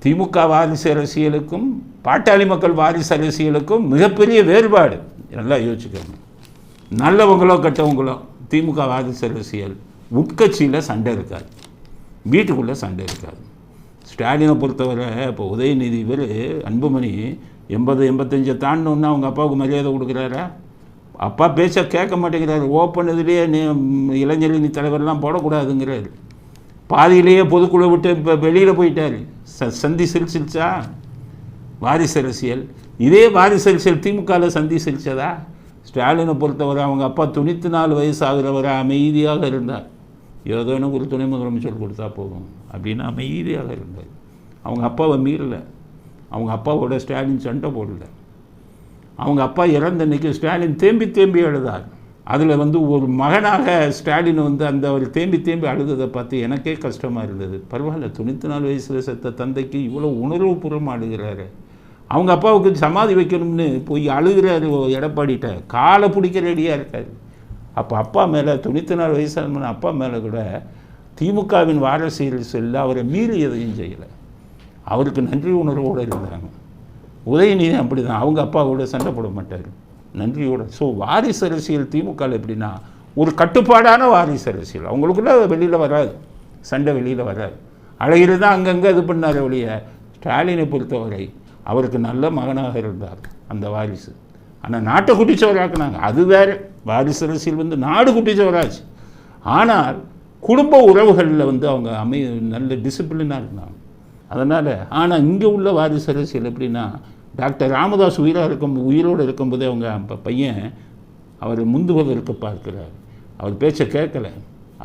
திமுக வாரிசு அரசியலுக்கும் பாட்டாளி மக்கள் வாரிசு அரசியலுக்கும் மிகப்பெரிய வேறுபாடு. நல்லா யோசிச்சுக்கணும். நல்லவங்களோ கெட்டவங்களோ திமுக வாரிசு அரசியல் உட்கட்சியில் சண்டை இருக்காது, வீட்டுக்குள்ளே சண்டை இருக்காது. ஸ்டாலினை பொறுத்தவரை இப்போ உதயநிதி இவர் அன்புமணி 80-85 தாண்டோன்னா அவங்க அப்பாவுக்கு மரியாதை கொடுக்குறாரா? அப்பா பேச்ச கேட்க மாட்டேங்கிறாரு. ஓப்பன் இதுலேயே இளைஞரணி தலைவர்லாம் போடக்கூடாதுங்கிறாரு. பாதியிலேயே பொதுக்குழு விட்டு இப்போ வெளியில் போயிட்டார். சந்தி சிரிச்சிருச்சா வாரிசு அரசியல்? இதே வாரிசு அரசியல் திமுகவில் சந்தி சிரிச்சதா? ஸ்டாலினை பொறுத்தவரை அவங்க அப்பா 94 வயசு ஆகிறவரை அமைதியாக இருந்தார். ஏதோ எனக்கு ஒரு துணை முதலமைச்சர் கொடுத்தா போதும் அப்படின்னு அமைதியாக இருந்தார். அவங்க அப்பாவை மீறலை. அவங்க அப்பாவோட ஸ்டாலின் சண்டை போடலை. அவங்க அப்பா இறந்த அன்றைக்கி ஸ்டாலின் தேம்பி அழுதார். அதில் ஒரு மகனாக ஸ்டாலின் அந்த அவர் தேம்பி அழுததை பார்த்து எனக்கே கஷ்டமாக இருந்தது. பரவாயில்ல, 94 வயசில் செத்த தந்தைக்கு இவ்வளோ உணர்வுபூர்வமாக அழுகிறாரு. அவங்க அப்பாவுக்கு சமாதி வைக்கணும்னு போய் அழுகிறாரு எடப்பாடிட்ட. காலை பிடிக்க ரெடியாக இருக்கார். அப்போ அப்பா மேலே 94 வயசான அப்பா மேலே கூட திமுகவின் வாரிசுகள் செல்ல அவரை மீறி எதையும் செய்யலை. அவருக்கு நன்றி உணர்வோடு இருந்தாங்க. உதயநிதி அப்படி தான், அவங்க அப்பாவோட சண்டை போட மாட்டார், நன்றியோட. ஸோ வாரிசு அரசியல் திமுக எப்படின்னா ஒரு கட்டுப்பாடான வாரிசு அரசியல். அவங்களுக்குள்ள வெளியில் வராது, சண்டை வெளியில் வராது. அழகிரி தான் அங்கங்கே இது பண்ணார் ஒழிய, ஸ்டாலினை பொறுத்தவரை அவருக்கு நல்ல மகனாக இருந்தார் அந்த வாரிசு. ஆனால் நாட்டை குட்டிச்சவராக்குனாங்க, அது வேறு. வாரிசு அரசியல் நாடு குட்டிச்சவராச்சு. ஆனால் குடும்ப உறவுகளில் அவங்க நல்ல டிசிப்ளினாக இருந்தாங்க. அதனால் ஆனால் இங்கே உள்ள வாரிசு அரசியல் எப்படின்னா, டாக்டர் ராமதாஸ் உயிரோடு இருக்கும்போதே அவங்க பையன் அவர் முந்துவதற்கு பார்க்குறார். அவர் பேச்சை கேட்கலை,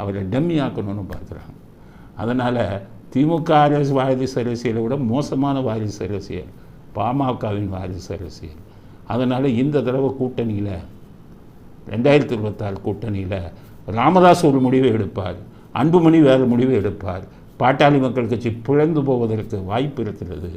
அவரை டம்மி ஆக்கணும்னு பார்க்குறாங்க. அதனால் திமுக வாரிசு அரசியலை விட மோசமான வாரிசு அரசியல் பாமகவின் வாரிசு அரசியல். அதனால் இந்த தடவை கூட்டணியில் 2026 கூட்டணியில் ராமதாஸ் ஒரு முடிவை எடுப்பார், அன்புமணி வேறு முடிவை எடுப்பார். பாட்டாளி மக்கள் கட்சி பிளந்து போவதற்கு வாய்ப்பு இருக்கிறது.